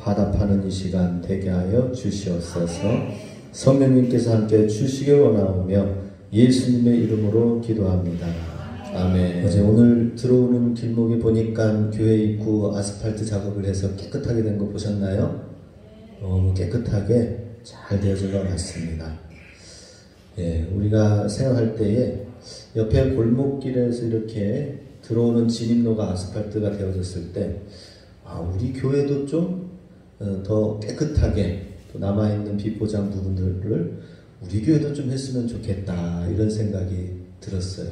화답하는 이 시간 되게 하여 주시옵소서. 성령님께서 함께 주시길 원하오며 예수님의 이름으로 기도합니다. 아멘. 이제 오늘 들어오는 길목에 보니까 교회 입구 아스팔트 작업을 해서 깨끗하게 된 거 보셨나요? 너무 깨끗하게 잘 되어진 것 같습니다. 예, 우리가 생각할 때에 옆에 골목길에서 이렇게 들어오는 진입로가 아스팔트가 되어졌을 때, 우리 교회도 좀 더 깨끗하게 또 남아있는 비포장 부분들을 우리 교회도 좀 했으면 좋겠다, 이런 생각이 들었어요.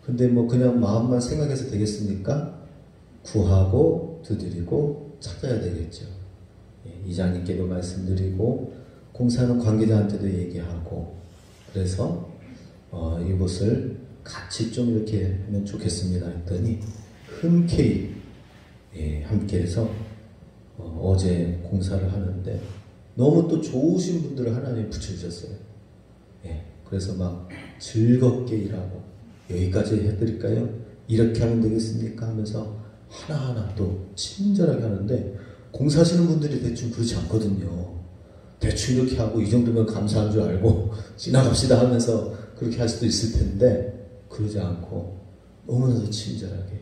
근데 뭐 그냥 마음만 생각해서 되겠습니까? 구하고 두드리고 찾아야 되겠죠. 이장님께도 말씀드리고 공사하는 관계자한테도 얘기하고, 그래서 이곳을 같이 좀 이렇게 하면 좋겠습니다 했더니 흔쾌히 함께해서 어제 공사를 하는데 너무 또 좋으신 분들을 하나님이 붙여주셨어요. 그래서 막 즐겁게 일하고, 여기까지 해드릴까요? 이렇게 하면 되겠습니까? 하면서 하나하나 또 친절하게 하는데, 공사하시는 분들이 대충 그렇지 않거든요. 대충 이렇게 하고 이 정도면 감사한 줄 알고 지나갑시다 하면서 그렇게 할 수도 있을 텐데, 그러지 않고 너무나도 친절하게.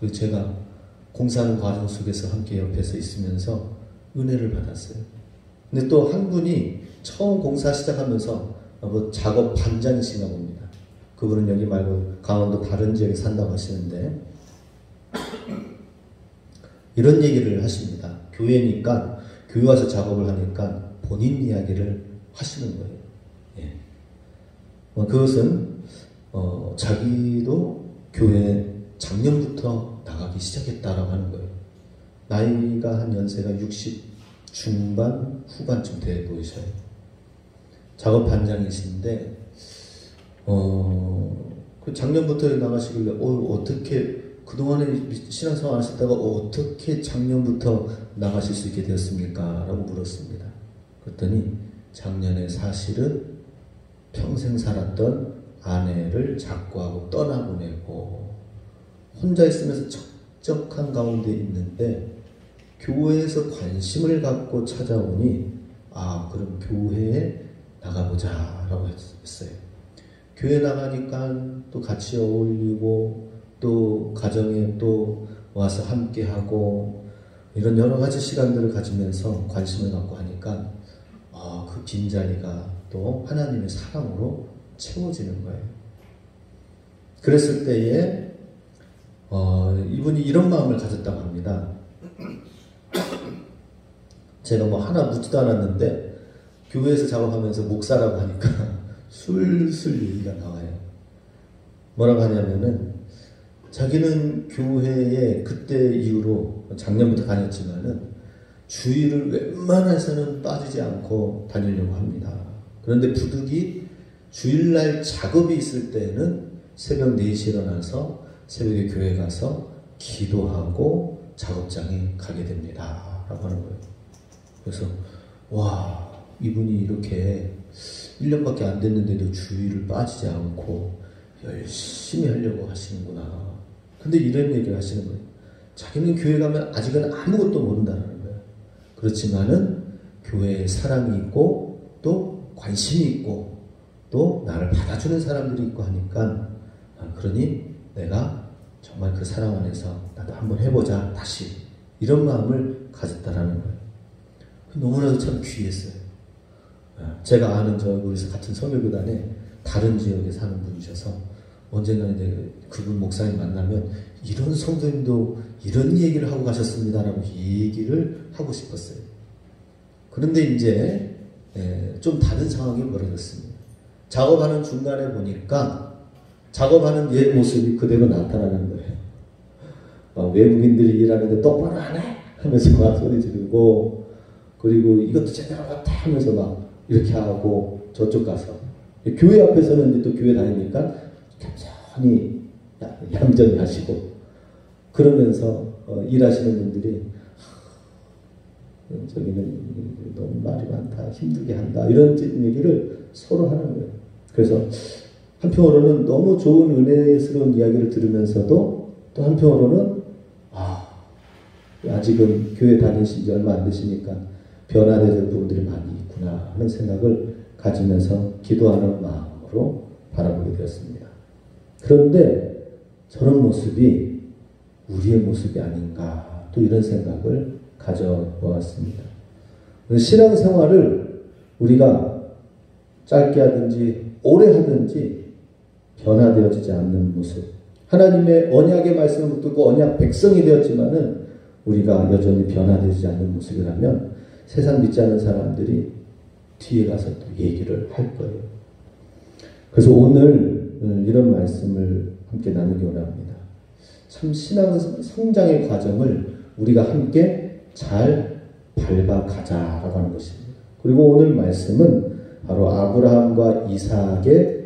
그리고 제가 공사하는 과정 속에서 함께 옆에서 있으면서 은혜를 받았어요. 근데 또 한 분이 처음 공사 시작하면서 작업 반장이신가 봅니다. 그분은 여기 말고 강원도 다른 지역에 산다고 하시는데 이런 얘기를 하십니다. 교회니까, 교회 와서 작업을 하니까 본인 이야기를 하시는 거예요. 그것은 자기도 교회 작년부터 나가기 시작했다라고 하는 거예요. 나이가 한 연세가 60 중반 후반쯤 돼 보이셔요. 작업 반장이신데 그 작년부터 나가시길래 어떻게 그동안에 신앙생활 하셨다가 어떻게 작년부터 나가실 수 있게 되었습니까? 라고 물었습니다. 그랬더니 작년에 사실은 평생 살았던 아내를 작고하고 떠나보내고 혼자 있으면서 적적한 가운데 있는데 교회에서 관심을 갖고 찾아오니 그럼 교회에 나가보자 라고 했어요. 교회 나가니까 또 같이 어울리고 또 가정에 또 와서 함께하고 이런 여러 가지 시간들을 가지면서 관심을 갖고 하니까 그 빈자리가 또 하나님의 사랑으로 채워지는 거예요. 그랬을 때에 이분이 이런 마음을 가졌다고 합니다. 제가 뭐 하나 묻지도 않았는데 교회에서 작업하면서 목사라고 하니까 술술 얘기가 나와요. 뭐라고 하냐면은 자기는 교회에 그때 이후로 작년부터 다녔지만은 주일을 웬만해서는 빠지지 않고 다니려고 합니다. 그런데 부득이 주일날 작업이 있을 때는 새벽 4시에 일어나서 새벽에 교회 가서 기도하고 작업장에 가게 됩니다. 라고 하는 거예요. 그래서 이분이 이렇게 1년밖에 안 됐는데도 주일을 빠지지 않고 열심히 하려고 하시는구나. 근데 이런 얘기를 하시는 거예요. 자기는 교회 가면 아직은 아무것도 모른다는 거예요. 그렇지만은 교회에 사랑이 있고 또 관심이 있고 또 나를 받아주는 사람들이 있고 하니까 그러니 내가 정말 그 사랑 안에서 나도 한번 해보자 다시, 이런 마음을 가졌다라는 거예요. 너무나도 참 귀했어요. 제가 아는 우리 같은 성결교단에 다른 지역에 사는 분이셔서 언젠가 이제 그분 목사님 만나면 이런 성도님도 이런 얘기를 하고 가셨습니다라고 얘기를 하고 싶었어요. 그런데 이제 좀 다른 상황이 벌어졌습니다. 작업하는 중간에 보니까 작업하는 옛 모습이 그대로 나타나는 거예요. 외국인들이 일하는데 똑바로 안 해? 하면서 막 소리 지르고, 그리고 이것도 제대로 못해 하면서 막 이렇게 하고 저쪽 가서 교회 앞에서는 이제 또 교회 다니니까 천천히 얌전히 하시고, 그러면서 일하시는 분들이 저기는 너무 말이 많다, 힘들게 한다, 이런 얘기를 서로 하는 거예요. 그래서 한편으로는 너무 좋은 은혜스러운 이야기를 들으면서도 또 한편으로는 아직은 교회 다니신 지 얼마 안 되시니까 변화돼야 될 부분들이 많이 있구나 하는 생각을 가지면서 기도하는 마음으로 바라보게 되었습니다. 그런데 저런 모습이 우리의 모습이 아닌가 또 이런 생각을 가져보았습니다. 신앙생활을 우리가 짧게 하든지 오래 하든지 변화되어지지 않는 모습, 하나님의 언약의 말씀을 듣고 언약 백성이 되었지만은 우리가 여전히 변화되지 않는 모습이라면 세상 믿지 않는 사람들이 뒤에 가서 또 얘기를 할 거예요. 그래서 오늘 이런 말씀을 함께 나누기 원합니다. 참 신앙 성장의 과정을 우리가 함께 잘 밟아가자라고 하는 것입니다. 그리고 오늘 말씀은 바로 아브라함과 이삭의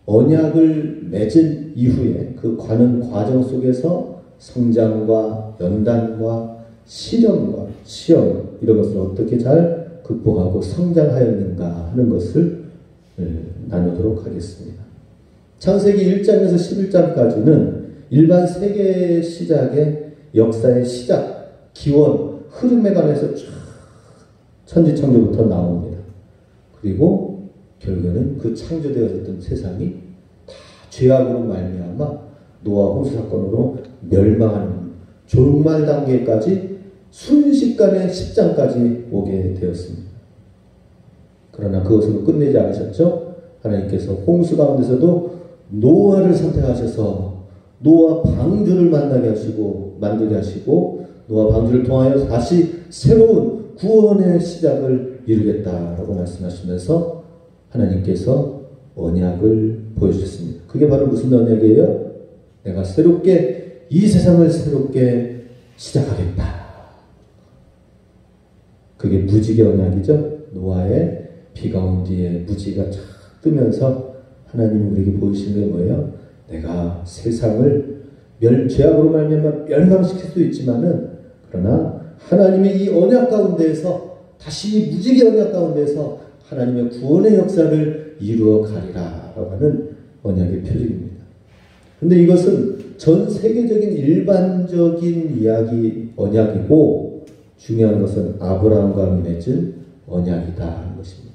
언약을 맺은 이후에 그 가는 과정 속에서 성장과 연단과 시련과 시험 이런 것을 어떻게 잘 극복하고 성장하였는가 하는 것을 나누도록 하겠습니다. 창세기 1장에서 11장까지는 일반 세계 시작의 역사의 시작, 기원, 흐름에 관해서 쫙 천지창조부터 나옵니다. 그리고 결국에는 그 창조되어졌던 세상이 다 죄악으로 말미암아 노아 홍수 사건으로 멸망하는 종말 단계까지 순식간에 10장까지 오게 되었습니다. 그러나 그것으로 끝내지 않으셨죠? 하나님께서 홍수 가운데서도 노아를 선택하셔서 노아 방주를 만들게 하시고 노아 방주를 통하여 다시 새로운 구원의 시작을 이루겠다라고 말씀하시면서 하나님께서 언약을 보여주셨습니다. 그게 바로 무슨 언약이에요? 내가 새롭게 이 세상을 새롭게 시작하겠다. 그게 무지개 언약이죠. 노아의 비가 온 뒤에 무지개가 쫙 뜨면서 하나님이 우리에게 보이시는 게 뭐예요? 내가 세상을 죄악으로 말미암아 멸망시킬 수도 있지만은 그러나 하나님의 이 언약 가운데에서 다시 무지개 언약 가운데에서 하나님의 구원의 역사를 이루어 가리라라고 하는 언약의 표징입니다. 그런데 이것은 전 세계적인 일반적인 이야기 언약이고 중요한 것은 아브라함과 맺은 언약이다 하는 것입니다.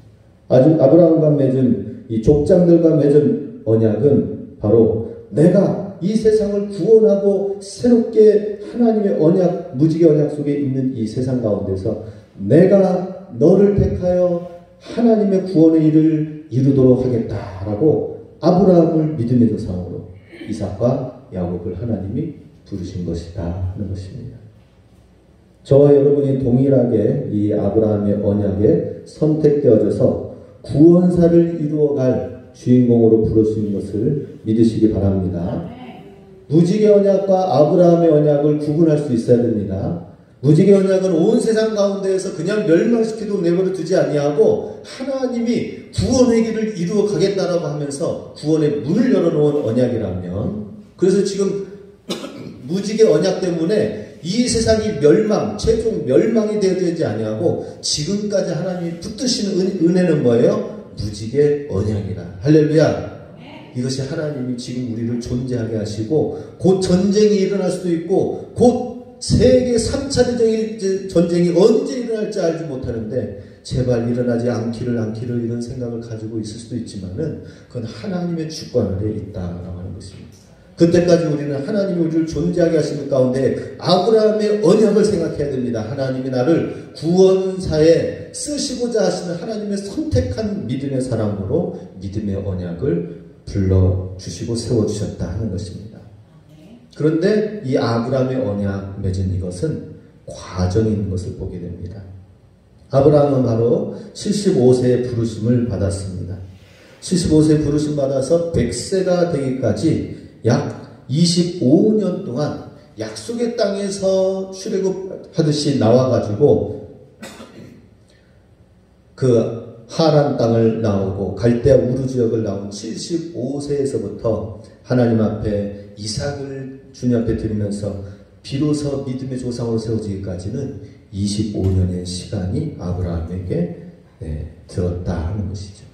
아주 아브라함과 맺은 이 족장들과 맺은 언약은 바로 내가 이 세상을 구원하고 새롭게 하나님의 언약, 무지개 언약 속에 있는 이 세상 가운데서 내가 너를 택하여 하나님의 구원의 일을 이루도록 하겠다라고 아브라함을 믿음의 조상으로 이삭과 야곱을 하나님이 부르신 것이다 하는 것입니다. 저와 여러분이 동일하게 이 아브라함의 언약에 선택되어져서 구원사를 이루어갈 주인공으로 부를 수 있는 것을 믿으시기 바랍니다. 무지개 언약과 아브라함의 언약을 구분할 수 있어야 됩니다. 무지개 언약은 온 세상 가운데에서 그냥 멸망시키도 내버려 두지 아니하고 하나님이 구원의 길을 이루어 가겠다라고 하면서 구원의 문을 열어놓은 언약이라면, 그래서 지금 무지개 언약 때문에 이 세상이 최종 멸망이 되지 아니하고 지금까지 하나님이 붙드시는 은혜는 뭐예요? 무지개 언약이라. 할렐루야. 이것이 하나님이 지금 우리를 존재하게 하시고 곧 전쟁이 일어날 수도 있고 곧 세계 3차 전쟁이 언제 일어날지 알지 못하는데 제발 일어나지 않기를 이런 생각을 가지고 있을 수도 있지만은 그건 하나님의 주권 아래에 있다라고 하는 것입니다. 그때까지 우리는 하나님이 우리를 존재하게 하시는 가운데 아브라함의 언약을 생각해야 됩니다. 하나님이 나를 구원사에 쓰시고자 하시는 하나님의 선택한 믿음의 사람으로 믿음의 언약을 불러주시고 세워주셨다 하는 것입니다. 그런데 이 아브라함의 언약 맺은 이것은 과정이 있는 것을 보게 됩니다. 아브라함은 바로 75세의 부르심을 받았습니다. 75세의 부르심 받아서 100세가 되기까지 약 25년 동안 약속의 땅에서 출애굽하듯이 나와가지고 그 하란 땅을 나오고 갈대아 우르 지역을 나온 75세에서부터 하나님 앞에 이삭을 주님 앞에 드리면서 비로소 믿음의 조상으로 세워지기까지는 25년의 시간이 아브라함에게 들었다 하는 것이죠.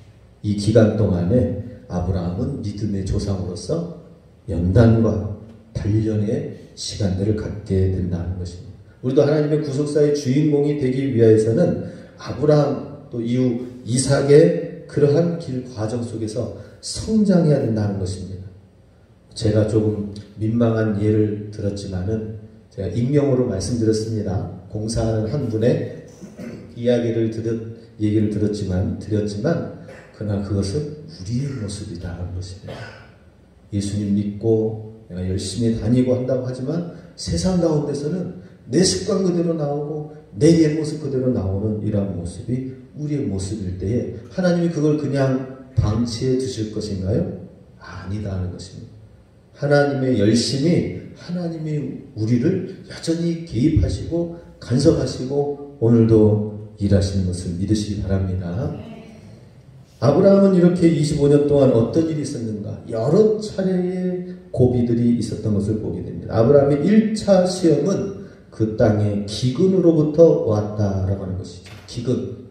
이 기간 동안에 아브라함은 믿음의 조상으로서 연단과 단련의 시간들을 갖게 된다는 것입니다. 우리도 하나님의 구속사의 주인공이 되기 위해서는 아브라함 또 이후 이삭의 그러한 길 과정 속에서 성장해야 된다는 것입니다. 제가 조금 민망한 예를 들었지만은 제가 익명으로 말씀드렸습니다. 공사하는 한 분의 얘기를 드렸지만 그러나 그것은 우리의 모습이다라는 것입니다. 예수님 믿고 내가 열심히 다니고 한다고 하지만 세상 가운데서는 내 습관 그대로 나오고 내 옛 모습 그대로 나오는 이러한 모습이 우리의 모습일 때에 하나님이 그걸 그냥 방치해 두실 것인가요? 아니다 하는 것입니다. 하나님의 열심이 하나님이 우리를 여전히 개입하시고 간섭하시고 오늘도 일하시는 것을 믿으시기 바랍니다. 아브라함은 이렇게 25년 동안 어떤 일이 있었는가? 여러 차례의 고비들이 있었던 것을 보게 됩니다. 아브라함의 1차 시험은 그 땅의 기근으로부터 왔다라고 하는 것이죠. 기근.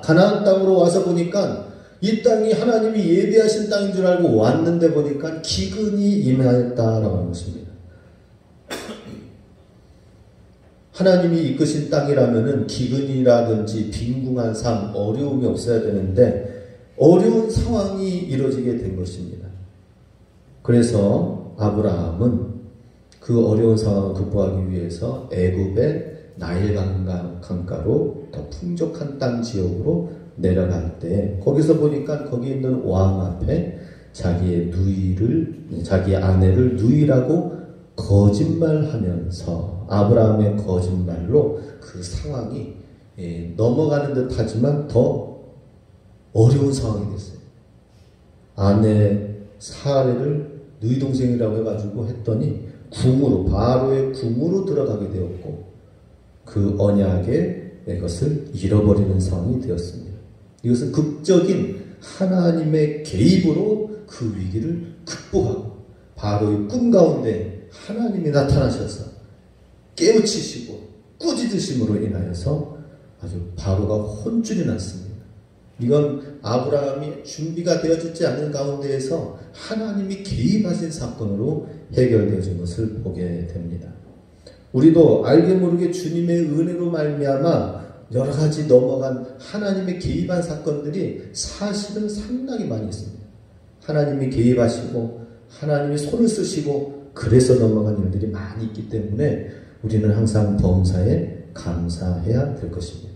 가나안 땅으로 와서 보니까 이 땅이 하나님이 예비하신 땅인 줄 알고 왔는데 보니까 기근이 임하였다라고 하는 것입니다. 하나님이 이끄신 땅이라면은 기근이라든지 빈궁한 삶, 어려움이 없어야 되는데 어려운 상황이 이루어지게 된 것입니다. 그래서 아브라함은 그 어려운 상황을 극복하기 위해서 애굽의 나일 강가로 더 풍족한 땅 지역으로 내려갈 때 거기서 보니까 거기 있는 왕 앞에 자기의 아내를 누이라고 거짓말하면서 아브라함의 거짓말로 그 상황이 넘어가는 듯 하지만 더 어려운 상황이 됐어요. 아내 사례를 누이 동생이라고 해가지고 했더니 바로의 궁으로 들어가게 되었고 그 언약의 것을 잃어버리는 상황이 되었습니다. 이것은 극적인 하나님의 개입으로 그 위기를 극복하고 바로의 꿈 가운데 하나님이 나타나셔서 깨우치시고 꾸짖으심으로 인하여서 아주 바로가 혼쭐이 났습니다. 이건 아브라함이 준비가 되어지지 않는 가운데에서 하나님이 개입하신 사건으로 해결되어진 것을 보게 됩니다. 우리도 알게 모르게 주님의 은혜로 말미암아 여러 가지 넘어간 하나님의 개입한 사건들이 사실은 상당히 많이 있습니다. 하나님이 개입하시고 하나님이 손을 쓰시고 그래서 넘어간 일들이 많이 있기 때문에 우리는 항상 범사에 감사해야 될 것입니다.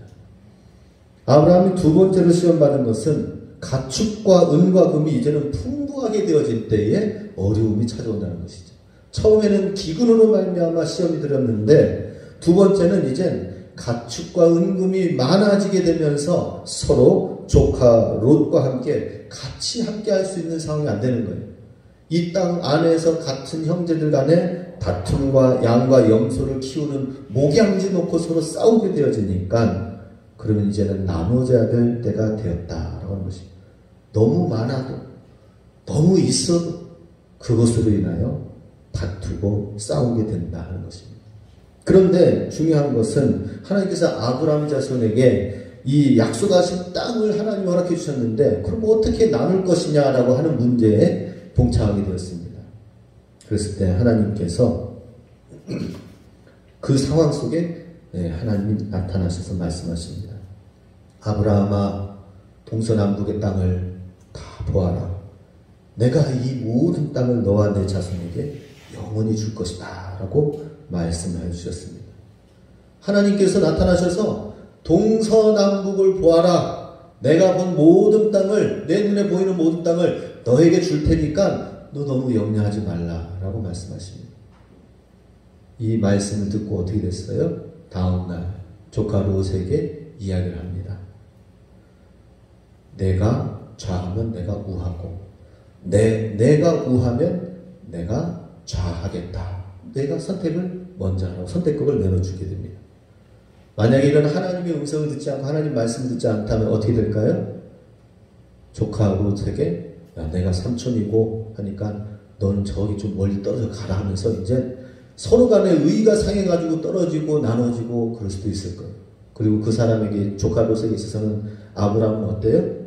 아브라함이 두 번째로 시험받은 것은 가축과 은과 금이 이제는 풍부하게 되어질 때에 어려움이 찾아온다는 것이죠. 처음에는 기근으로 말미암아 시험이 들었는데 두 번째는 이젠 가축과 은금이 많아지게 되면서 서로 조카 롯과 함께 같이 함께 할 수 있는 상황이 안 되는 거예요. 이 땅 안에서 같은 형제들 간에 다툼과 양과 염소를 키우는 목양지 놓고 서로 싸우게 되어지니까 그러면 이제는 나눠져야 될 때가 되었다라고 하는 것입니다. 너무 많아도 너무 있어도 그것으로 인하여 다투고 싸우게 된다는 것입니다. 그런데 중요한 것은 하나님께서 아브라함 자손에게 이 약속하신 땅을 하나님 허락해 주셨는데 그럼 어떻게 나눌 것이냐라고 하는 문제에 봉착하게 되었습니다. 그랬을 때 하나님께서 그 상황 속에 하나님이 나타나셔서 말씀하십니다. 아브라함아, 동서남북의 땅을 다 보아라. 내가 이 모든 땅을 너와 내 자손에게 영원히 줄 것이다 라고 말씀해 주셨습니다. 하나님께서 나타나셔서 동서남북을 보아라. 내가 본 모든 땅을, 내 눈에 보이는 모든 땅을 너에게 줄 테니까 너 너무 염려하지 말라 라고 말씀하십니다. 이 말씀을 듣고 어떻게 됐어요? 다음날 조카 롯에게 이야기를 합니다. 내가 좌하면 내가 우하고 내가 우하면 내가 좌하겠다. 내가 선택을 먼저 하라고 선택권을 내려주게 됩니다. 만약에 이런 하나님의 음성을 듣지 않고 하나님 말씀을 듣지 않다면 어떻게 될까요? 조카 롯에게 야, 내가 삼촌이고 하니까 너는 저기 좀 멀리 떨어져 가라 하면서 이제 서로 간에 의의가 상해가지고 떨어지고 나눠지고 그럴 수도 있을 거예요. 그리고 그 사람에게 조카 롯에게 있어서는 아브라함은 어때요?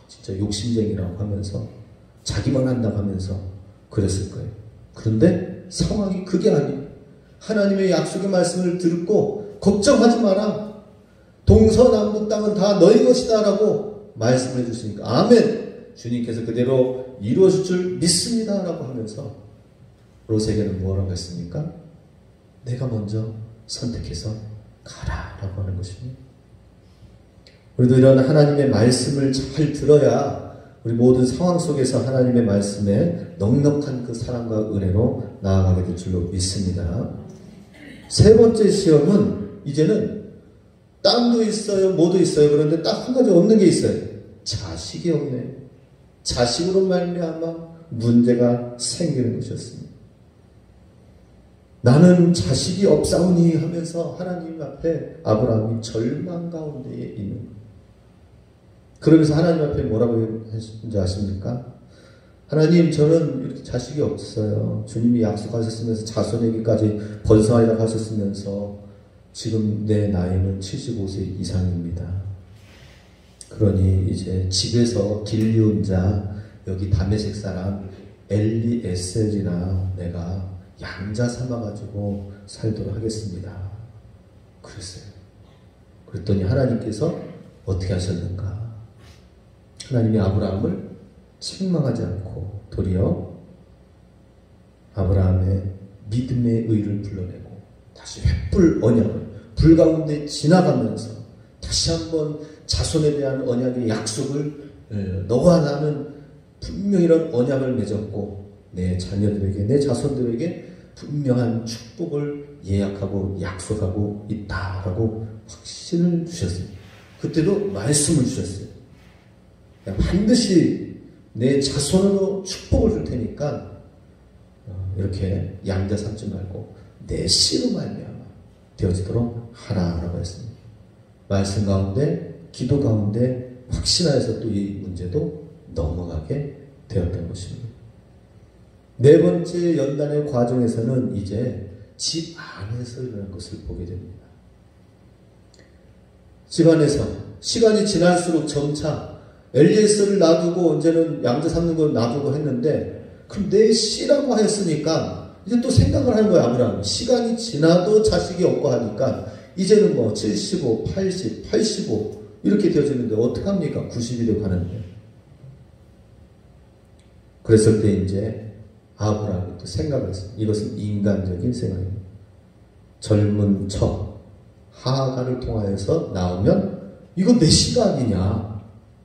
진짜 욕심쟁이라고 하면서 자기만 한다고 하면서 그랬을 거예요. 그런데 상황이 그게 아니에요. 하나님의 약속의 말씀을 듣고 걱정하지 마라. 동서남북 땅은 다 너희 것이다 라고 말씀해 주시니까 아멘. 주님께서 그대로 이루어질 줄 믿습니다 라고 하면서 롯에게는 뭐라고 했습니까? 내가 먼저 선택해서 가라 라고 하는 것입니다. 우리도 이런 하나님의 말씀을 잘 들어야 우리 모든 상황 속에서 하나님의 말씀에 넉넉한 그 사랑과 은혜로 나아가게 될 줄로 믿습니다. 세 번째 시험은 이제는 땅도 있어요, 뭐도 있어요. 그런데 딱 한 가지 없는 게 있어요. 자식이 없네요. 자식으로 말미암아 문제가 생기는 것이었습니다. 나는 자식이 없사오니 하면서 하나님 앞에 아브라함이 절망 가운데에 있는 거예요. 그러면서 하나님 앞에 뭐라고 했는지 아십니까? 하나님, 저는 이렇게 자식이 없어요. 주님이 약속하셨으면서 자손에게까지 번성하리라고 하셨으면서 지금 내 나이는 75세 이상입니다. 그러니 이제 집에서 길리온 자, 여기 다메섹 사람 엘리에셀이나 내가 양자 삼아가지고 살도록 하겠습니다. 그랬어요. 그랬더니 하나님께서 어떻게 하셨는가? 하나님이 아브라함을 책망하지 않고 도리어 아브라함의 믿음의 의를 불러내고 다시 횃불 언약을 불 가운데 지나가면서 다시 한번 자손에 대한 언약의 약속을 너와 나는 분명히 이런 언약을 맺었고 내 자녀들에게 내 자손들에게 분명한 축복을 예약하고 약속하고 있다라고 확신을 주셨어요. 그때도 말씀을 주셨어요. 반드시 내 자손으로 축복을 줄 테니까 이렇게 양자 삼지 말고 내 씨로 말미암아 되어지도록 하라라고 했습니다. 말씀 가운데 기도 가운데 확신하여서 또 이 문제도 넘어가게 되었던 것입니다. 네 번째 연단의 과정에서는 이제 집 안에서 일어난 것을 보게 됩니다. 집 안에서 시간이 지날수록 점차 엘리에셀을 놔두고 이제는 양자 삼는 걸 놔두고 했는데 그럼 내 씨라고 하였으니까 이제 또 생각을 하는 거야. 아브라함. 시간이 지나도 자식이 없고 하니까 이제는 뭐 75, 80, 85 이렇게 되어지는데 어떡합니까? 90이 되고 하는데. 그랬을 때 이제 아브라함이 또 생각을 했어요. 이것은 인간적인 생각입니다. 젊은 척 하가를 통하여서 나오면 이거 내 씨가 아니냐.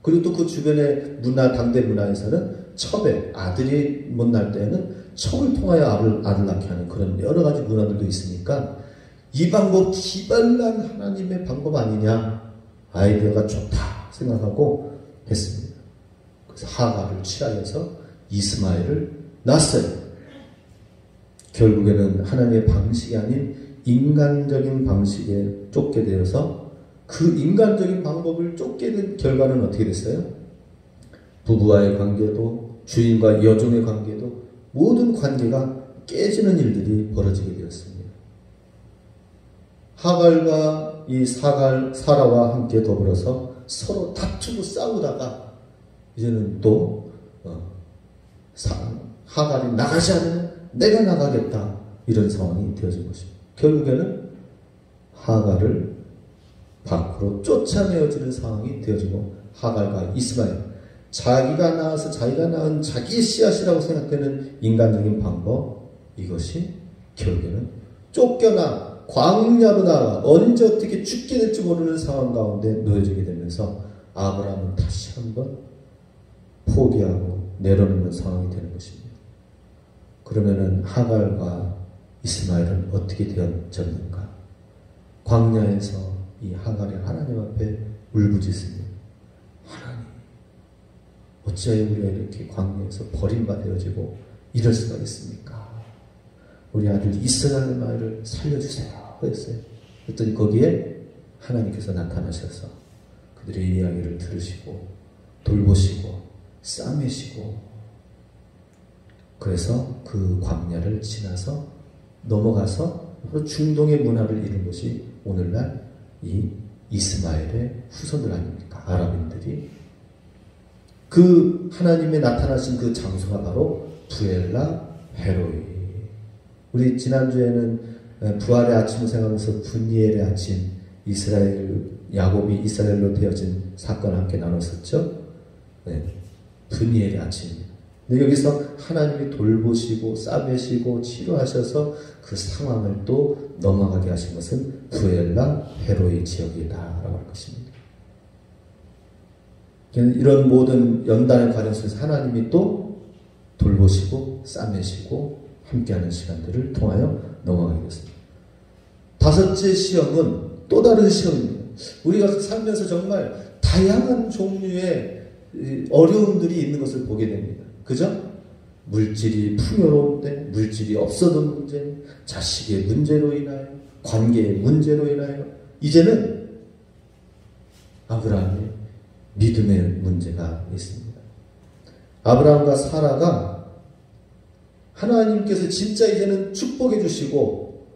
그리고 또 그 주변의 문화, 당대 문화에서는 첩에 아들이 못 날 때에는 첩을 통하여 아들 낳게 하는 그런 여러 가지 문화들도 있으니까 이 방법 기발난 하나님의 방법 아니냐. 아이디어가 좋다 생각하고 했습니다. 그래서 하가를 취하여서 이스마엘을 낳았어요. 결국에는 하나님의 방식이 아닌 인간적인 방식에 쫓게 되어서 그 인간적인 방법을 쫓게 된 결과는 어떻게 됐어요? 부부와의 관계도 주인과 여종의 관계도 모든 관계가 깨지는 일들이 벌어지게 되었습니다. 하갈과 이 사라와 함께 더불어서 서로 다투고 싸우다가 이제는 또 하갈이 나가지 않으면 내가 나가겠다 이런 상황이 되어진 것입니다. 결국에는 하갈을 밖으로 쫓아내어지는 상황이 되어지고 하갈과 이스마엘 자기가 낳아서 자기가 낳은 자기의 씨앗이라고 생각되는 인간적인 방법 이것이 결국에는 쫓겨나 광야로 나가 언제 어떻게 죽게 될지 모르는 상황 가운데 놓여지게 되면서 아브라함은 다시 한번 포기하고 내려놓는 상황이 되는 것입니다. 그러면은 하갈과 이스마엘은 어떻게 되어졌는가? 광야에서 이 하갈이 하나님 앞에 울부짖습니다. 하나님, 어찌하여 우리가 이렇게 광야에서 버림받아지고 이럴 수가 있습니까? 우리 아들 이스마엘을 살려주세요 했어요. 그랬더니 거기에 하나님께서 나타나셔서 그들의 이야기를 들으시고 돌보시고 싸매시고 그래서 그 광야를 지나서 넘어가서 바로 중동의 문화를 이룬 것이 오늘날 이 이스마엘의 후손들 아닙니까? 아랍인들이 그 하나님의 나타나신 그 장소가 바로 부엘라 헤로이. 우리 지난주에는 부활의 아침을 생각하면서 분이엘의 아침, 야곱이 이스라엘로 되어진 사건을 함께 나눴었죠. 네, 분이엘의 아침입니다. 근데 여기서 하나님이 돌보시고 싸매시고 치료하셔서 그 상황을 또 넘어가게 하신 것은 부엘라 헤로이 지역이다라고 할 것입니다. 이런 모든 연단의 과정 속에서 하나님이 또 돌보시고 싸매시고 함께하는 시간들을 통하여 넘어가게 됐습니다. 다섯째 시험은 또 다른 시험입니다. 우리가 살면서 정말 다양한 종류의 어려움들이 있는 것을 보게 됩니다. 그죠? 물질이 풍요로운데 물질이 없어도 문제, 자식의 문제로 인하여, 관계의 문제로 인하여, 이제는 아브라함의 믿음의 문제가 있습니다. 아브라함과 사라가 하나님께서 진짜 이제는 축복해 주시고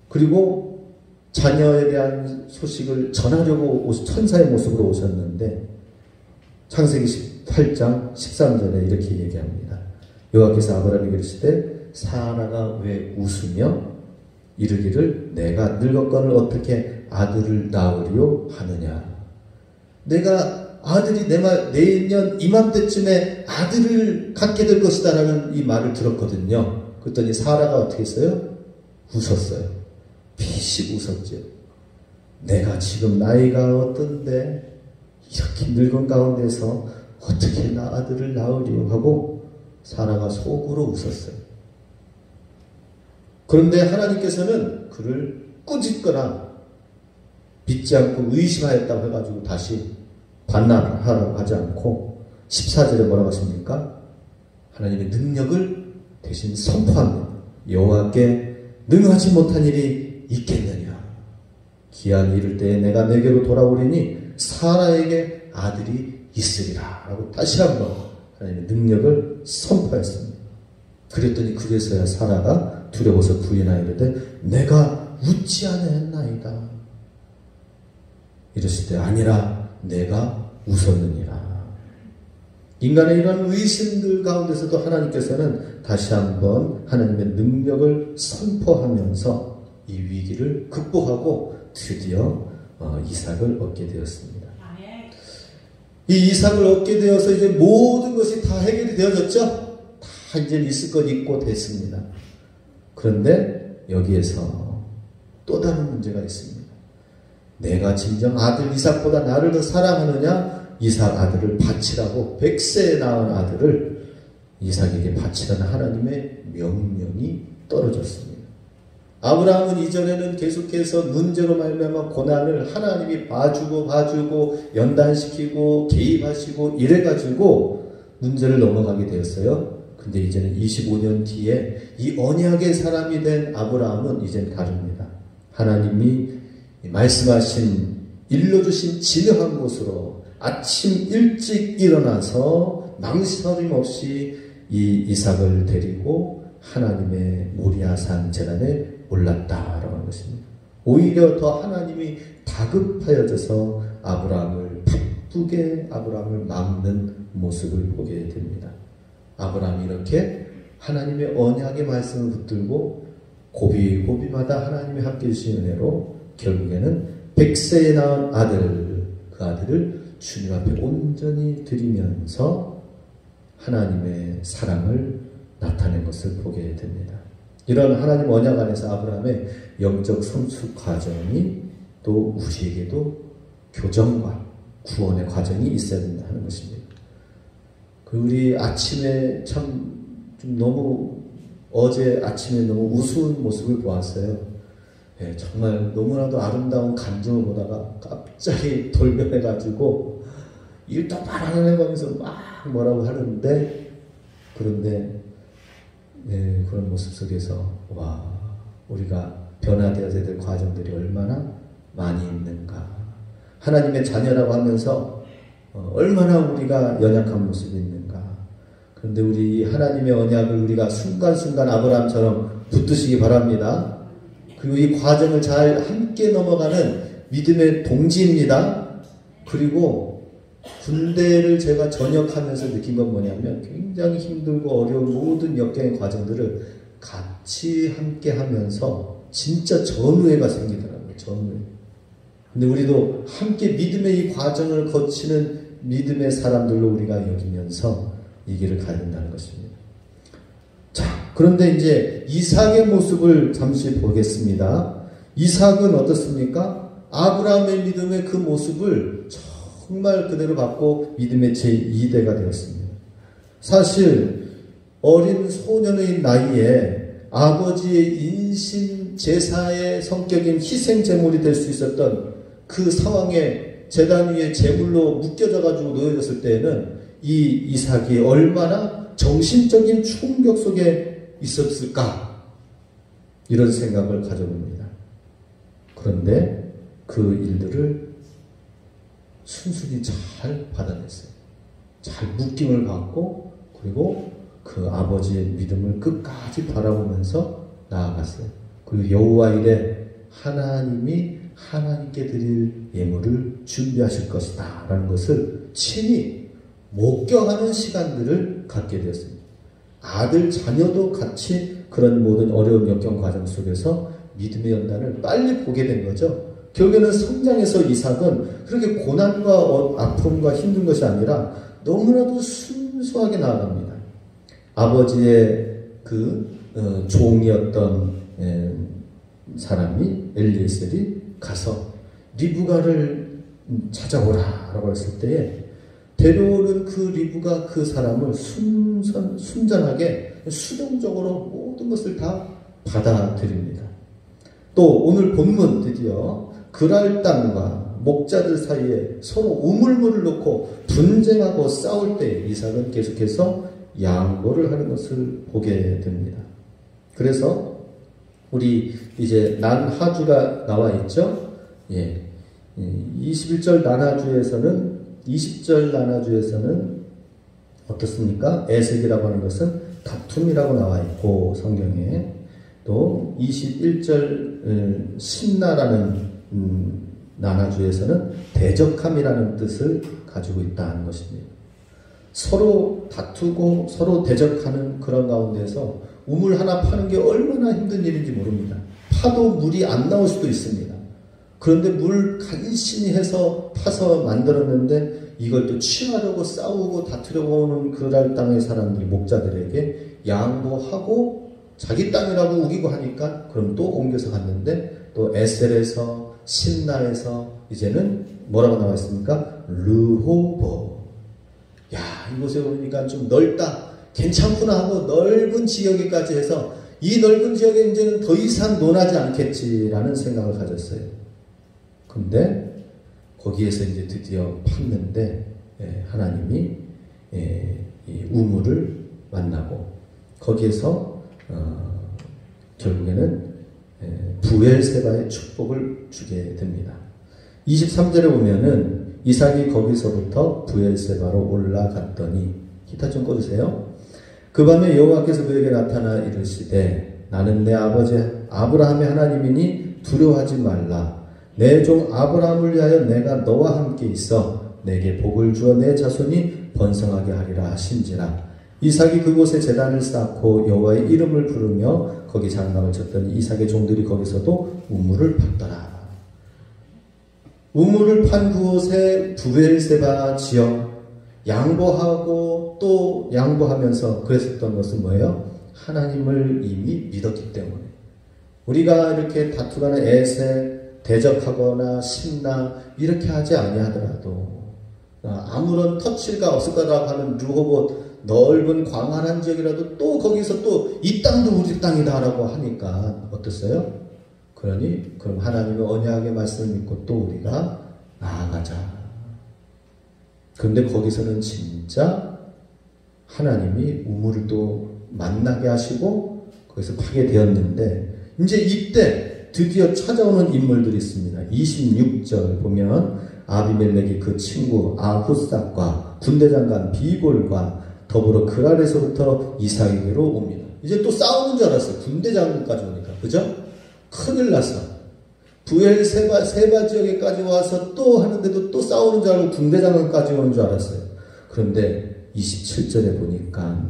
그리고 자녀에 대한 소식을 전하려고 천사의 모습으로 오셨는데 창세기 18장 13절에 이렇게 얘기합니다. 여호와께서 아브라함에게 이르시되 사라가 왜 웃으며 이르기를 내가 늙었거늘 어떻게 아들을 낳으려 하느냐. 내가 아들이 내년 이맘때쯤에 아들을 갖게 될 것이다 라는 이 말을 들었거든요. 그랬더니 사라가 어떻게 했어요? 웃었어요. 피식 웃었죠. 내가 지금 나이가 어떤데 이렇게 늙은 가운데서 어떻게 나 아들을 낳으려 하고 사라가 속으로 웃었어요. 그런데 하나님께서는 그를 꾸짖거나 믿지 않고 의심하였다고 해가지고 다시 반납하라고 하지 않고 14절에 뭐라고 하십니까? 하나님의 능력을 대신 선포합니다. 여호와께 능하지 못한 일이 있겠느냐. 기한이 이를 때에 내가 내게로 돌아오리니 사라에게 아들이 있으리라 라고 다시 한번 하나님의 능력을 선포했습니다. 그랬더니 그래서야 사라가 두려워서 부인하이르되 내가 웃지 아니했나이다. 이랬을 때 아니라 내가 웃었느니라. 인간의 이런 의심들 가운데서도 하나님께서는 다시 한번 하나님의 능력을 선포하면서 이 위기를 극복하고 드디어 이삭을 얻게 되었습니다. 이 이삭을 얻게 되어서 이제 모든 것이 다 해결이 되어졌죠? 다 이제 있을 것 있고 됐습니다. 그런데 여기에서 또 다른 문제가 있습니다. 내가 진정 아들 이삭보다 나를 더 사랑하느냐? 이삭 아들을 바치라고 100세에 낳은 아들을 이삭에게 바치라는 하나님의 명령이 떨어졌습니다. 아브라함은 이전에는 계속해서 문제로 말미암아 고난을 하나님이 봐주고 연단시키고 개입하시고 이래가지고 문제를 넘어가게 되었어요. 근데 이제는 25년 뒤에 이 언약의 사람이 된 아브라함은 이제는 다릅니다. 하나님이 말씀하신 일러주신 진흙한 곳으로 아침 일찍 일어나서 망설임 없이 이 이삭을 데리고 하나님의 모리아산 제단에 올랐다라고 하는 것입니다. 오히려 더 하나님이 다급하여져서 바쁘게 아브라함을 막는 모습을 보게 됩니다. 아브라함이 이렇게 하나님의 언약의 말씀을 붙들고 고비마다 하나님이 함께 주신 은혜로 결국에는 100세에 낳은 아들, 그 아들을 주님 앞에 온전히 드리면서 하나님의 사랑을 나타낸 것을 보게 됩니다. 이런 하나님 언약 안에서 아브라함의 영적 성숙 과정이 또 우리에게도 교정과 구원의 과정이 있어야 된다는 것입니다. 우리 아침에 참 좀 너무 어제 아침에 너무 우스운 모습을 보았어요. 예, 정말 너무나도 아름다운 감정을 보다가 갑자기 돌변해가지고 일 똑바로 안 해가면서 막 뭐라고 하는데 그런데 예, 그런 모습 속에서 와 우리가 변화되어야 될 과정들이 얼마나 많이 있는가. 하나님의 자녀라고 하면서 얼마나 우리가 연약한 모습이 있는가. 그런데 우리 하나님의 언약을 우리가 순간순간 아브라함처럼 붙드시기 바랍니다. 그리고 이 과정을 잘 함께 넘어가는 믿음의 동지입니다. 그리고 군대를 제가 전역하면서 느낀 건 뭐냐면 굉장히 힘들고 어려운 모든 역경의 과정들을 같이 함께 하면서 진짜 전우회가 생기더라고요. 전우회. 근데 우리도 함께 믿음의 이 과정을 거치는 믿음의 사람들로 우리가 여기면서 이 길을 가야 된다는 것입니다. 자, 그런데 이제 이삭의 모습을 잠시 보겠습니다. 이삭은 어떻습니까? 아브라함의 믿음의 그 모습을 정말 그대로 받고 믿음의 제2대가 되었습니다. 사실 어린 소년의 나이에 아버지의 인신 제사의 성격인 희생 제물이 될 수 있었던 그 상황에 제단 위에 제물로 묶여져 가지고 놓여졌을 때에는 이 이삭이 얼마나 정신적인 충격 속에 있었을까, 이런 생각을 가져봅니다. 그런데 그 일들을 순순히 잘 받아냈어요. 잘 묶임을 받고, 그리고 그 아버지의 믿음을 끝까지 바라보면서 나아갔어요. 그리고 여호와 이래 하나님이 하나님께 드릴 예물을 준비하실 것이다 라는 것을 친히 목격하는 시간들을 갖게 되었습니다. 아들 자녀도 같이 그런 모든 어려운 역경 과정 속에서 믿음의 연단을 빨리 보게 된 거죠. 결국에는 성장에서 이삭은 그렇게 고난과 아픔과 힘든 것이 아니라 너무나도 순수하게 나아갑니다. 아버지의 그 종이었던 사람이 엘리에셀이 가서 리브가를 찾아오라 라고 했을 때에 데려오는 그 리브가 그 사람을 순전하게 수동적으로 모든 것을 다 받아들입니다. 또 오늘 본문 드디어 그랄 땅과 목자들 사이에 서로 우물물을 놓고 분쟁하고 싸울 때 이삭은 계속해서 양보를 하는 것을 보게 됩니다. 그래서 우리 이제 난하주가 나와 있죠. 21절 난하주에서는 20절 난하주에서는 어떻습니까? 에색이라고 하는 것은 다툼이라고 나와 있고, 성경에 또 21절 신나라는 난하주에서는 대적함이라는 뜻을 가지고 있다는 것입니다. 서로 다투고 서로 대적하는 그런 가운데서 우물 하나 파는 게 얼마나 힘든 일인지 모릅니다. 파도 물이 안 나올 수도 있습니다. 그런데 물 간신히 해서 파서 만들었는데 이걸 또 취하려고 싸우고 다투려고 오는 그랄 땅의 사람들, 목자들에게 양보하고 자기 땅이라고 우기고 하니까 그럼 또 옮겨서 갔는데 또 에셀에서 신나에서 이제는 뭐라고 나와 있습니까? 르호보. 야, 이곳에 오니까 좀 넓다, 괜찮구나 하고 넓은 지역에까지 해서 이 넓은 지역에 이제는 더 이상 논하지 않겠지라는 생각을 가졌어요. 근데 거기에서 이제 드디어 팠는데 하나님이 이 우물을 만나고 거기에서 결국에는 부엘세바의 축복을 주게 됩니다. 23절에 보면은 이삭이 거기서부터 부엘세바로 올라갔더니, 기타 좀 꺼주세요. 그 밤에 여호와께서 그에게 나타나 이르시되 나는 내 아버지 아브라함의 하나님이니 두려워하지 말라. 내 종 아브라함을 위하여 내가 너와 함께 있어 내게 복을 주어 내 자손이 번성하게 하리라 하신지라. 이삭이 그곳에 제단을 쌓고 여호와의 이름을 부르며 거기 장막을 쳤더니 이삭의 종들이 거기서도 우물을 팠더라. 우물을 판 그곳에 부엘세바 지역, 양보하고 또 양보하면서 그랬었던 것은 뭐예요? 하나님을 이미 믿었기 때문에. 우리가 이렇게 다투거나 에색, 대적하거나 신나 이렇게 하지 아니하더라도 아무런 터치가 없을 거라고 하는 르호봇 넓은 광활한 지역이라도 또 거기서 또 이 땅도 우리 땅이다라고 하니까 어땠어요? 그러니 그럼 하나님의 언약의 말씀을 믿고 또 우리가 나아가자. 그런데 거기서는 진짜 하나님이 우물을 또 만나게 하시고 거기서 파게 되었는데, 이제 이때 드디어 찾아오는 인물들이 있습니다. 26절 보면 아비멜렉이 그 친구 아후삭과 군대장관 비골과 더불어 그랄에서부터 이삭에게로 옵니다. 이제 또 싸우는 줄 알았어요. 군대장관까지 오니까. 그죠? 큰일 났어. 부엘세바 지역에까지 와서 또 하는데도 또 싸우는 줄 알고 군대장관까지 오는 줄 알았어요. 그런데 27절에 보니까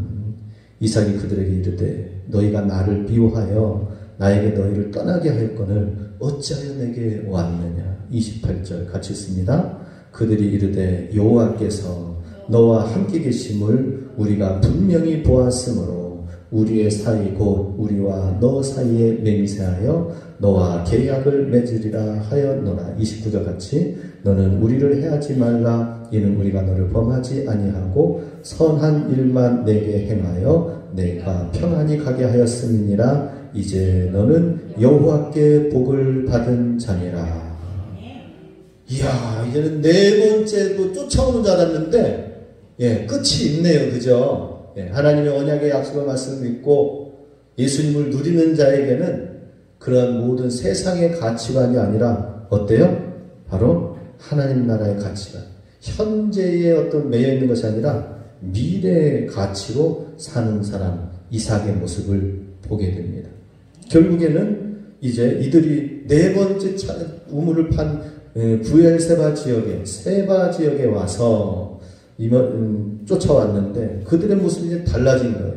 이삭이 그들에게 이르되 너희가 나를 미워하여 나에게 너희를 떠나게 하였거늘 어찌하여 내게 왔느냐. 28절 같이 읽습니다. 그들이 이르되 여호와께서 너와 함께 계심을 우리가 분명히 보았으므로 우리의 사이 곧 우리와 너 사이에 맹세하여 너와 계약을 맺으리라 하였노라. 29절 같이 너는 우리를 해하지 말라. 이는 우리가 너를 범하지 아니하고 선한 일만 내게 행하여 내가 평안히 가게 하였음이니라. 이제 너는 여호와께 복을 받은 자니라. 이야, 이제는 네 번째도 쫓아오는 줄 알았는데, 예, 끝이 있네요. 그죠? 예, 하나님의 언약의 약속의 말씀을 믿고 예수님을 누리는 자에게는 그런 모든 세상의 가치관이 아니라 어때요? 바로 하나님 나라의 가치관. 현재의 어떤 매여 있는 것이 아니라 미래의 가치로 사는 사람, 이삭의 모습을 보게 됩니다. 결국에는 이제 이들이 네 번째 우물을 판 부엘세바 지역에, 세바 지역에 와서 쫓아왔는데 그들의 모습이 이제 달라진 거예요.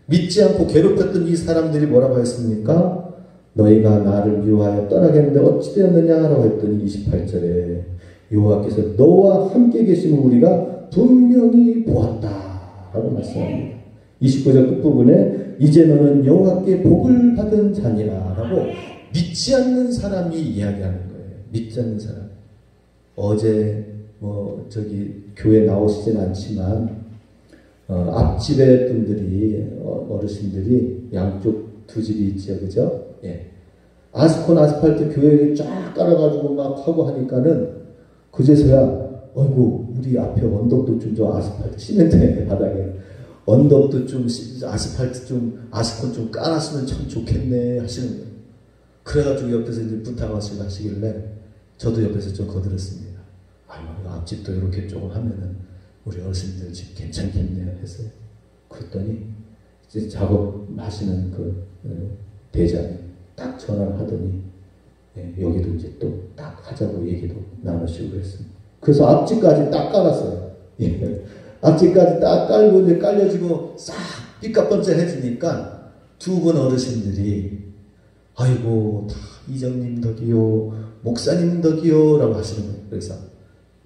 믿지 않고 괴롭혔던 이 사람들이 뭐라고 했습니까? 너희가 나를 미워하여 떠나겠는데 어찌 되었느냐라고 했더니 28절에 여호와께서 너와 함께 계심을 우리가 분명히 보았다라고 말씀합니다. 29절 끝부분에 이제 너는 여호와께 복을 받은 자니라라고 믿지 않는 사람이 이야기하는 거예요. 믿지 않는 사람. 어제 교회 나오시진 않지만 앞집에 분들이 어르신들이 양쪽 두 집이 있죠, 그죠? 예. 아스콘 아스팔트 교회에 쫙 깔아가지고 막 하고 하니까는 그제서야 어이구 우리 앞에 언덕도 좀 저 아스팔트 시멘트 바닥에 언덕도 좀 아스팔트 좀 아스콘 좀 깔았으면 참 좋겠네 하시는 거예요. 그래가지고 옆에서 이제 부탁하시고 하시길래 저도 옆에서 좀 거들었습니다. 아유 앞집도 이렇게 조금 하면은 우리 어르신들 집 괜찮겠네요 했어요. 그랬더니 이제 작업하시는 그 대장이 딱 전화를 하더니 여기도 이제 또 딱 하자고 얘기도 나누시고 그랬습니다. 그래서 앞집까지 딱 깔았어요. 앞집까지 딱 깔고 이제 깔려지고 싹 삐까뻔쩍해지니까 두 분 어르신들이 아이고 다 이정님 덕이요 목사님 덕이요 라고 하시는 거예요. 그래서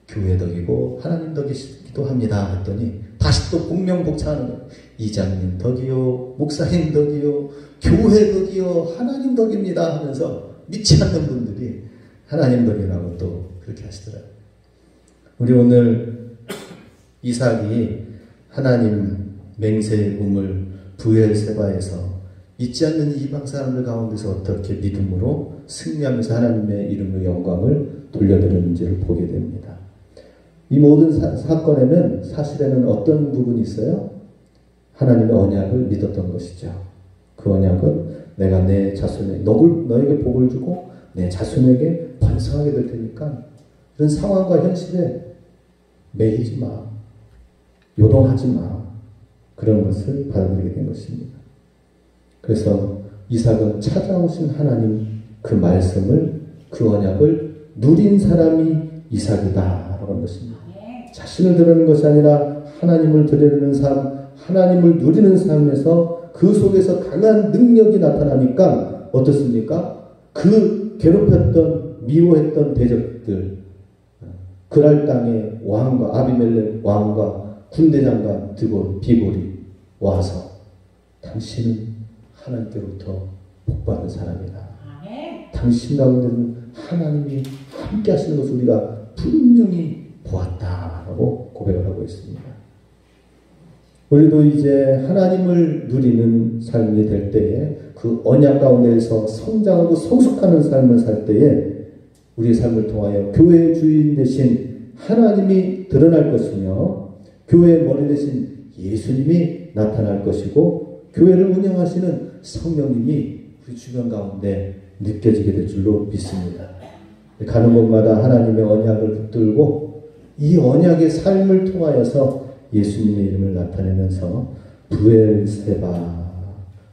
교회 덕이고 하나님 덕이기도 합니다 했더니 다시 또 복명복창하는 거예요. 이장님 덕이요 목사님 덕이요 교회 덕이요 하나님 덕입니다 하면서 믿지 않는 분들이 하나님 덕이라고 또 그렇게 하시더라고요. 우리 오늘 이삭이 하나님 맹세의 우물 부엘세바에서 믿지 않는 이방 사람들 가운데서 어떻게 믿음으로 승리하면서 하나님의 이름의 영광을 돌려드리는지를 보게 됩니다. 이 모든 사건에는 사실에는 어떤 부분이 있어요? 하나님의 언약을 믿었던 것이죠. 그 언약은 내가 내 자손에 너에게 복을 주고 내 자손에게 번성하게 될 테니까 그런 상황과 현실에 매이지 마. 요동하지 마. 그런 것을 받아들이게 된 것입니다. 그래서 이삭은 찾아오신 하나님 그 말씀을 그 언약을 누린 사람이 이삭이다 라는 것입니다. 자신을 드러내는 것이 아니라 하나님을 드러내는 삶, 하나님을 누리는 삶에서 그 속에서 강한 능력이 나타나니까 어떻습니까? 그 괴롭혔던 미워했던 대적들 그랄 땅의 왕과 아비멜렉 왕과 군대장관 비볼이 와서 당신은 하나님께로부터 복받은 사람이다. 당신 가운데는 하나님이 함께 하시는 것을 우리가 분명히 보았다라고 고백을 하고 있습니다. 우리도 이제 하나님을 누리는 삶이 될 때에 그 언약 가운데에서 성장하고 성숙하는 삶을 살 때에 우리의 삶을 통하여 교회의 주인 되신 하나님이 드러날 것이며 교회의 머리 되신 예수님이 나타날 것이고 교회를 운영하시는 성령님이 우리 주변 가운데 느껴지게 될 줄로 믿습니다. 가는 곳마다 하나님의 언약을 붙들고 이 언약의 삶을 통하여서 예수님의 이름을 나타내면서 부엘세바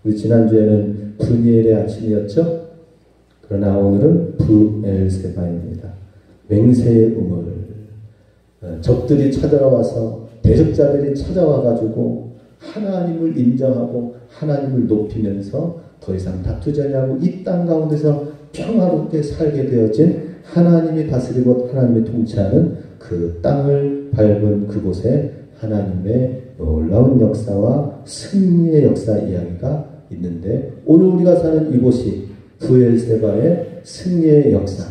우리 지난주에는 브니엘의 아침이었죠? 그러나 오늘은 부엘세바입니다. 맹세의 우물 적들이 찾아와서 대적자들이 찾아와가지고 하나님을 인정하고 하나님을 높이면서 더 이상 다투지 않냐고 이 땅 가운데서 평화롭게 살게 되어진 하나님이 다스리고 하나님이 통치하는 그 땅을 밟은 그곳에 하나님의 놀라운 역사와 승리의 역사 이야기가 있는데, 오늘 우리가 사는 이곳이 부엘세바의 승리의 역사,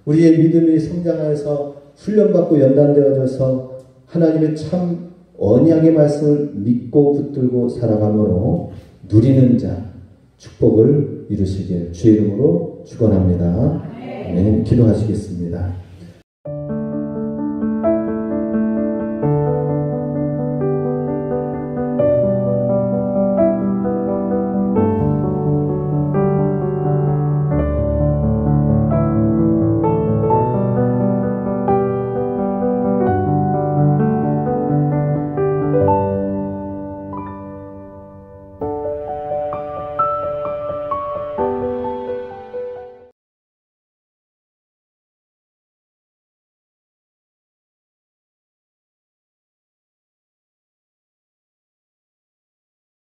우리의 믿음이 성장하여서 훈련받고 연단되어져서 하나님의 참 언약의 말씀을 믿고 붙들고 살아감으로 누리는 자 축복을 이루시길 주의 이름으로 축원합니다. 네, 기도하시겠습니다.